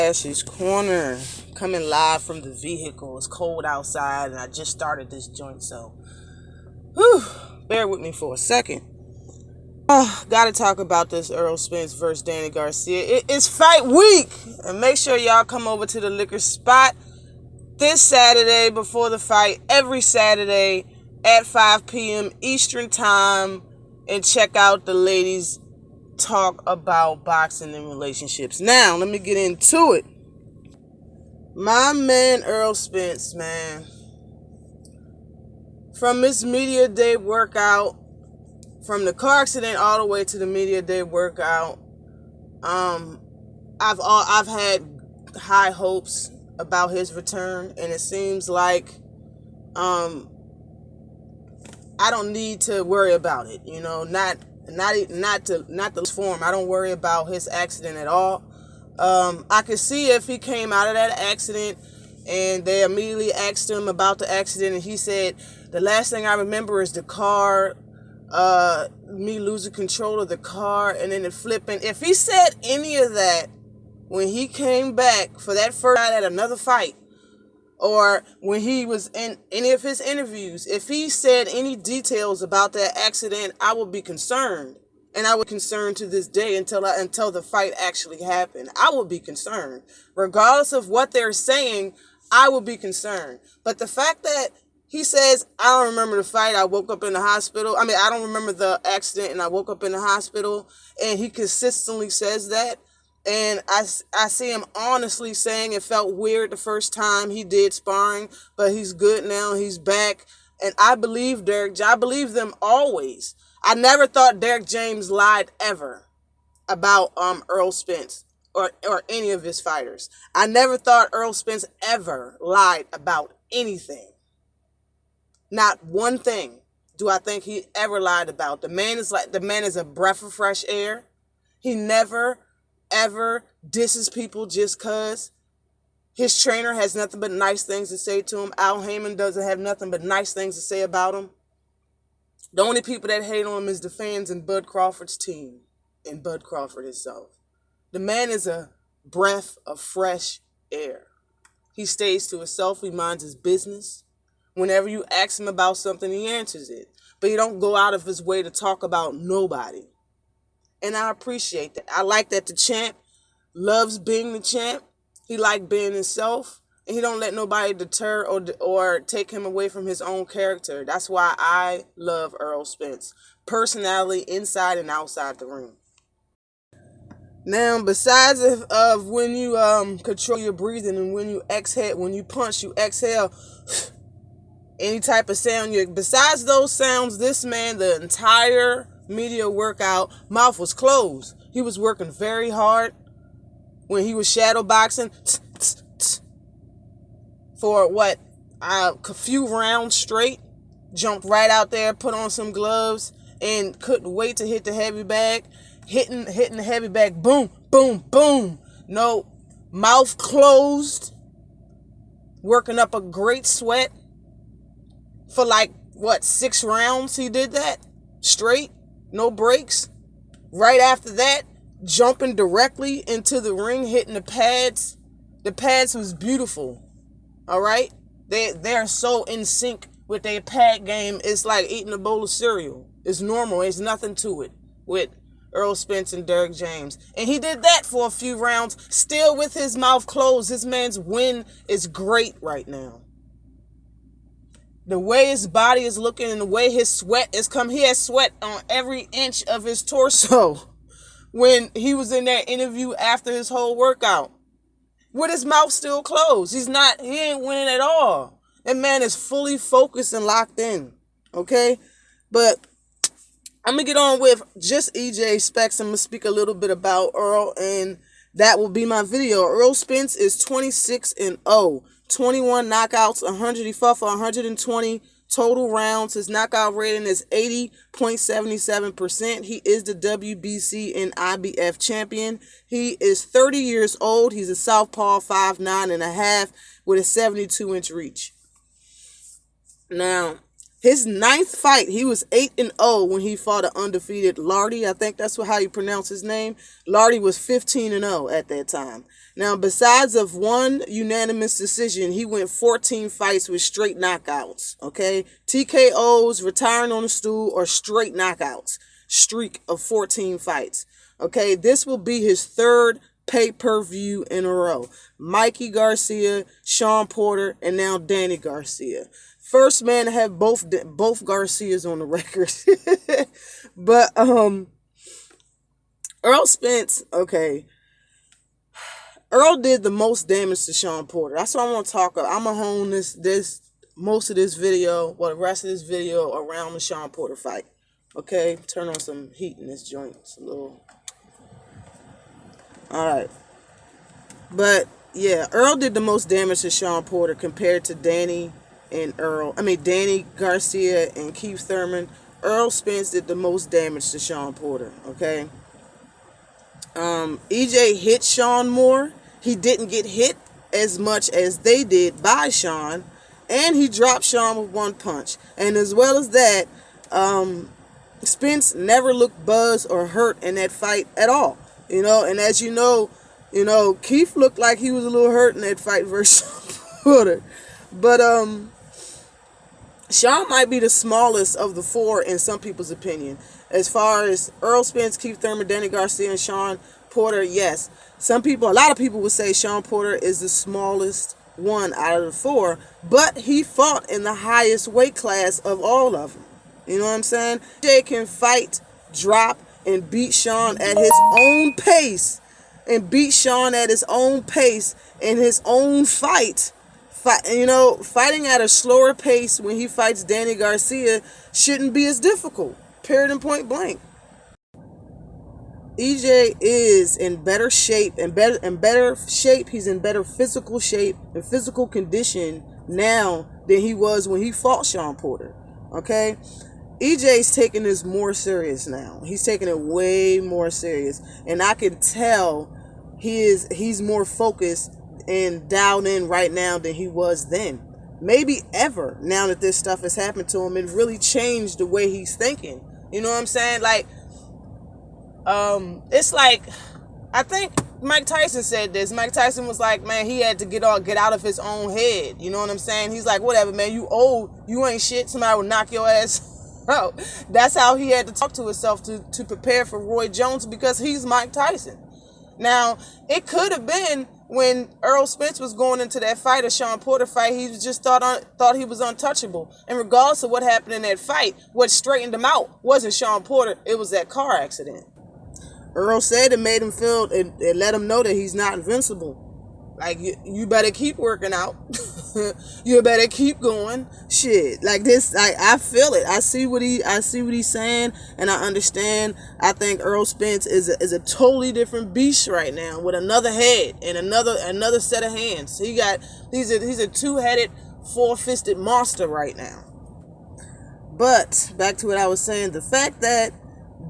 Ash's Corner, coming live from the vehicle. It's cold outside and I just started this joint, so bear with me for a second. Gotta talk about this Errol Spence versus Danny Garcia. It's fight week, and make sure y'all come over to the liquor spot this Saturday before the fight, every Saturday at 5 p.m. Eastern time, and check out the ladies talk about boxing and relationships. Now, let me get into it. My man Errol Spence, man, from his media day workout, from the car accident all the way to the media day workout, I've had high hopes about his return, and it seems like I don't need to worry about it. You know, not the form. I don't worry about his accident at all. I could see if he came out of that accident and they immediately asked him about the accident, and he said, the last thing I remember is the car, me losing control of the car and then it flipping. If he said any of that when he came back for that first fight at another fight, or when he was in any of his interviews, if he said any details about that accident, I would be concerned. And I would be concerned to this day until the fight actually happened. I would be concerned. Regardless of what they're saying, I would be concerned. But the fact that he says, I don't remember the fight, I woke up in the hospital. I don't remember the accident and I woke up in the hospital. And he consistently says that. And I see him honestly saying it felt weird the first time he did sparring, but he's good now, he's back. And I believe I believe them always. I never thought Derek James lied ever about Errol Spence or any of his fighters. I never thought Errol Spence ever lied about anything. Not one thing do I think he ever lied about. The man is a breath of fresh air. He never ever disses people just cause. His trainer has nothing but nice things to say to him. Al Heyman doesn't have nothing but nice things to say about him. The only people that hate on him is the fans and Bud Crawford's team and Bud Crawford himself. The man is a breath of fresh air. He stays to himself. He minds his business. Whenever you ask him about something, he answers it. But he don't go out of his way to talk about nobody. And I appreciate that. I like that the champ loves being the champ. He like being himself. And he don't let nobody deter or take him away from his own character. That's why I love Errol Spence. Personality inside and outside the ring. Now, besides of when you control your breathing and when you exhale, when you punch, you exhale, any type of sound. Besides those sounds, this man, the entire media workout, mouth was closed. He was working very hard when he was shadow boxing for a few rounds straight. Jumped right out there, put on some gloves, and couldn't wait to hit the heavy bag. Hitting the heavy bag, boom, boom, boom. No, mouth closed, working up a great sweat for 6 rounds. He did that straight. No breaks. Right after that, jumping directly into the ring, hitting the pads. The pads was beautiful. All right? They're so in sync with their pad game. It's like eating a bowl of cereal. It's normal. There's nothing to it with Errol Spence and Derek James. And he did that for a few rounds, still with his mouth closed. This man's win is great right now. The way his body is looking and the way his sweat is coming. He has sweat on every inch of his torso when he was in that interview after his whole workout. With his mouth still closed. He ain't winning at all. That man is fully focused and locked in. Okay? But I'm going to get on with just EJ Specs. I'm going to speak a little bit about Earl, and that will be my video. Errol Spence is 26-0. 21 knockouts, 100. He fought for 120 total rounds. His knockout rating is 80.77%. He is the WBC and IBF champion. He is 30 years old. He's a southpaw, 5'9.5", with a 72-inch reach. Now, His ninth fight, he was 8-0 when he fought an undefeated Lardy. I think that's how you pronounce his name. Lardy was 15-0 at that time. Now, besides of one unanimous decision, he went 14 fights with straight knockouts. Okay, TKOs, retiring on the stool, or straight knockouts. Streak of 14 fights. Okay, this will be his third pay-per-view in a row. Mikey Garcia, Sean Porter, and now Danny Garcia. First man to have both Garcias on the record. But Errol Spence, okay. Earl did the most damage to Sean Porter. That's what I want to talk about. I'm gonna hone this most of this video, the rest of this video around the Sean Porter fight. Okay, turn on some heat in this joint. It's a little. All right, but yeah, Earl did the most damage to Sean Porter compared to Danny Garcia and Keith Thurman. Errol Spence did the most damage to Sean Porter. Okay. EJ hit Sean more. He didn't get hit as much as they did by Sean, and he dropped Sean with one punch. And as well as that, Spence never looked buzzed or hurt in that fight at all. And as you know, Keith looked like he was a little hurt in that fight versus Sean Porter. But Sean might be the smallest of the four in some people's opinion. As far as Errol Spence, Keith Thurman, Danny Garcia, and Sean Porter, yes. A lot of people would say Sean Porter is the smallest one out of the four, but he fought in the highest weight class of all of them. You know what I'm saying? Jay can fight, drop, and beat Sean at his own pace, in his own fight. Fighting at a slower pace when he fights Danny Garcia shouldn't be as difficult. Period and point blank. EJ is in better shape He's in better physical shape and physical condition now than he was when he fought Sean Porter. Okay? EJ's taking this more serious now. He's taking it way more serious. And I can tell he's more focused and dialed in right now than he was then. Maybe ever, now that this stuff has happened to him. It really changed the way he's thinking. You know what I'm saying? Like, it's like, I think Mike Tyson said this. Mike Tyson was like, man, he had to get out of his own head. You know what I'm saying? He's like, whatever, man, you old, you ain't shit. Somebody will knock your ass out. That's how he had to talk to himself to prepare for Roy Jones, because he's Mike Tyson. Now, it could have been when Errol Spence was going into that fight, a Sean Porter fight, he just thought he was untouchable. And regardless of what happened in that fight, what straightened him out wasn't Sean Porter, it was that car accident. Earl said it made him feel, it let him know that he's not invincible. Like, you better keep working out. You better keep going. Shit. Like this, I feel it. I see what he's saying, and I understand. I think Errol Spence is a totally different beast right now, with another head and another set of hands. He's a two-headed, four-fisted monster right now. But back to what I was saying, the fact that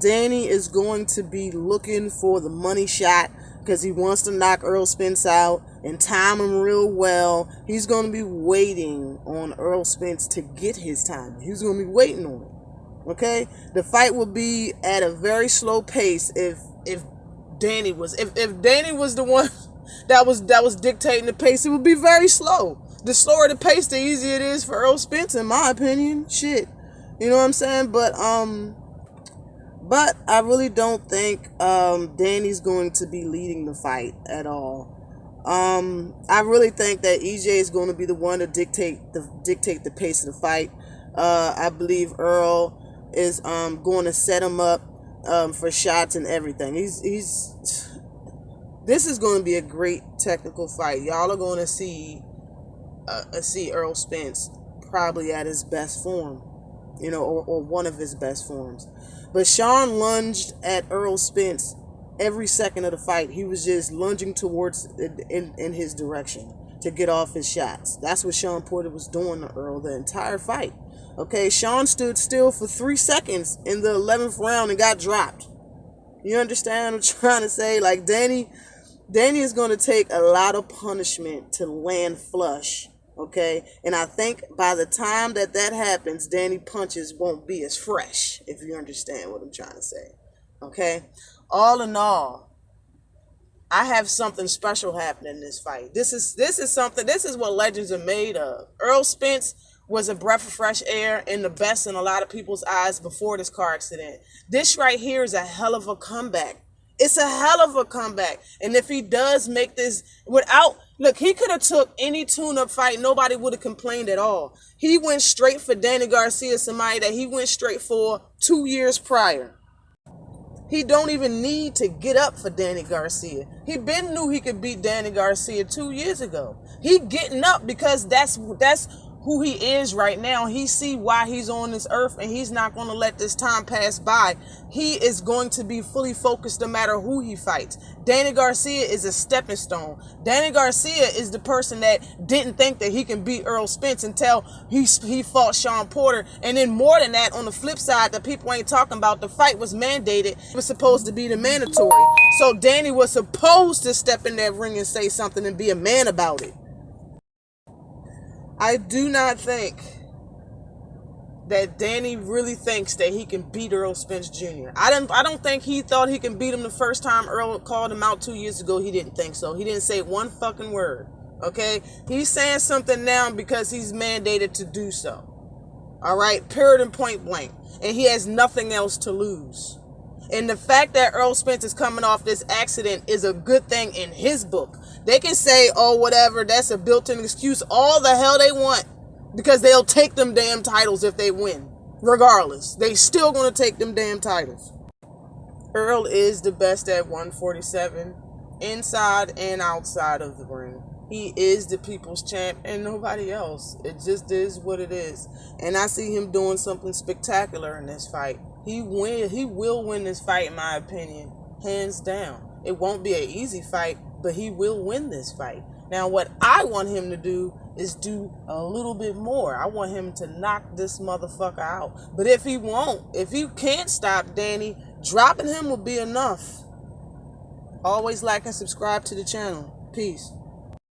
Danny is going to be looking for the money shot because he wants to knock Errol Spence out and time him real well. He's going to be waiting on Errol Spence to get his time. He's going to be waiting on it. Okay? The fight will be at a very slow pace if Danny was the one that was dictating the pace. It would be very slow. The slower the pace, the easier it is for Errol Spence, in my opinion. Shit. You know what I'm saying? But I really don't think Danny's going to be leading the fight at all. I really think that EJ is going to be the one to dictate the pace of the fight. I believe Earl is going to set him up for shots and everything. This is going to be a great technical fight. Y'all are going to see Errol Spence probably at his best form, or one of his best forms. But Sean lunged at Errol Spence every second of the fight. He was just lunging towards in his direction to get off his shots. That's what Sean Porter was doing to Earl the entire fight. Okay, Sean stood still for 3 seconds in the 11th round and got dropped. You understand what I'm trying to say? Like, Danny is going to take a lot of punishment to land flush Okay, and I think by the time that happens, Danny punches won't be as fresh, if you understand what I'm trying to say. Okay, all in all, I have something special happening in this fight. This is something. This is what legends are made of. Errol Spence was a breath of fresh air and the best in a lot of people's eyes before this car accident. This right here is a hell of a comeback. It's a hell of a comeback. And if he does make this without, look, he could have took any tune-up fight. Nobody would have complained at all. He went straight for Danny Garcia, somebody that he went straight for 2 years prior. He don't even need to get up for Danny Garcia. He been knew he could beat Danny Garcia 2 years ago. He getting up because that's who he is right now. He see why he's on this earth, and he's not going to let this time pass by. He is going to be fully focused no matter who he fights. Danny Garcia is a stepping stone. Danny Garcia is the person that didn't think that he can beat Errol Spence until he fought Sean Porter. And then more than that, on the flip side, that people ain't talking about, the fight was mandated. It was supposed to be the mandatory. So Danny was supposed to step in that ring and say something and be a man about it. I do not think that Danny really thinks that he can beat Errol Spence Jr. I don't think he thought he can beat him the first time Errol called him out 2 years ago. He didn't think so. He didn't say one fucking word. Okay? He's saying something now because he's mandated to do so. All right? Period and point blank. And he has nothing else to lose. And the fact that Errol Spence is coming off this accident is a good thing in his book. They can say, oh, whatever, that's a built-in excuse, all the hell they want, because they'll take them damn titles if they win. Regardless, they still gonna take them damn titles. Errol is the best at 147, inside and outside of the ring. He is the people's champ and nobody else. It just is what it is. And I see him doing something spectacular in this fight. He will win this fight, in my opinion, hands down. It won't be an easy fight, but he will win this fight. Now, what I want him to do is do a little bit more. I want him to knock this motherfucker out. But if he won't, if he can't stop Danny, dropping him will be enough. Always like and subscribe to the channel. Peace.